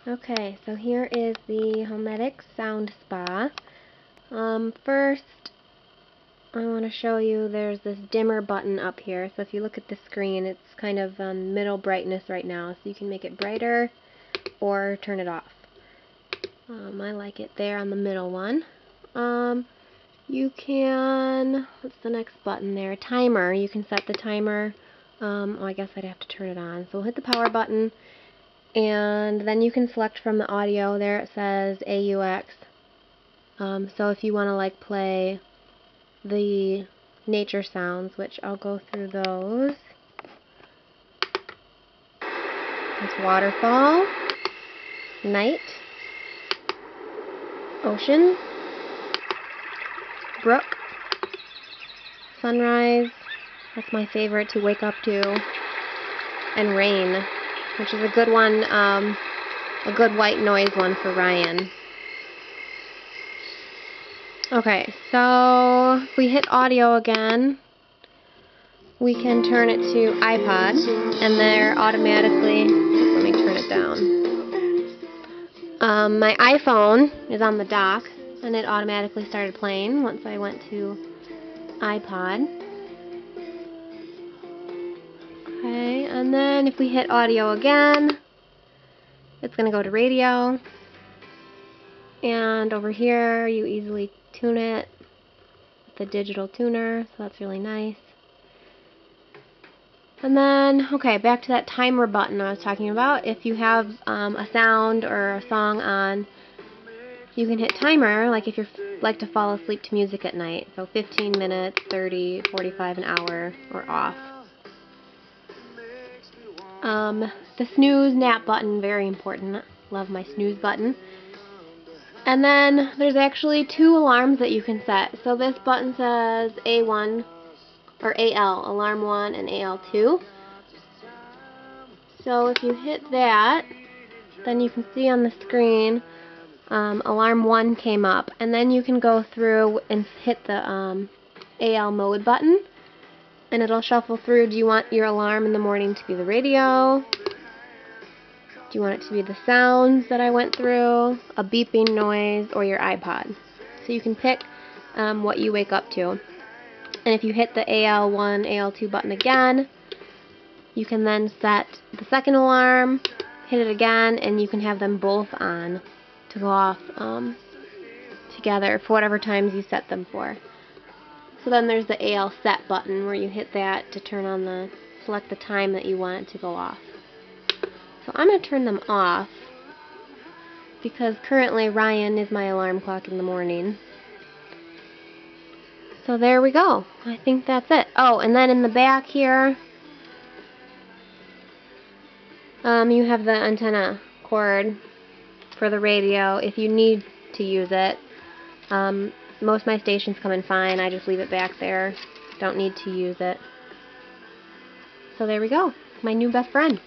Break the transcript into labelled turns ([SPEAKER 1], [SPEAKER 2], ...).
[SPEAKER 1] Okay, so here is the HoMedics SoundSpa. First, I want to show you there's this dimmer button up here. So if you look at the screen, it's kind of middle brightness right now. So you can make it brighter or turn it off. I like it there on the middle one. You can, what's the next button there? Timer. You can set the timer. Oh, I guess I'd have to turn it on. So we'll hit the power button, and then you can select from the audio. There it says AUX. So if you want to like play the nature sounds, which I'll go through those. There's waterfall, night, ocean, brook, sunrise, that's my favorite to wake up to, and rain, which is a good one, a good white noise one for Ryan. Okay, so if we hit audio again, we can turn it to iPod, and there automatically, let me turn it down. My iPhone is on the dock, and it automatically started playing once I went to iPod. Okay, and then if we hit audio again, it's going to go to radio. And over here, you easily tune it with the digital tuner, so that's really nice. And then, okay, back to that timer button I was talking about. If you have a sound or a song on, you can hit timer, like if you like to fall asleep to music at night. So 15 minutes, 30, 45, an hour, or off. The snooze nap button, very important. Love my snooze button. And then there's actually 2 alarms that you can set. So this button says A1 or AL, alarm 1 and AL 2. So if you hit that, then you can see on the screen alarm 1 came up, and then you can go through and hit the AL mode button, and it'll shuffle through. Do you want your alarm in the morning to be the radio? Do you want it to be the sounds that I went through, a beeping noise, or your iPod? So you can pick what you wake up to. And if you hit the AL1, AL2 button again, you can then set the second alarm, hit it again, and you can have them both on to go off together for whatever times you set them for. So then there's the AL set button where you hit that to turn on select the time that you want it to go off. So I'm going to turn them off because currently Ryan is my alarm clock in the morning. So there we go. I think that's it. Oh, and then in the back here, you have the antenna cord for the radio if you need to use it. Most of my stations come in fine. I just leave it back there. Don't need to use it. So there we go. My new best friend.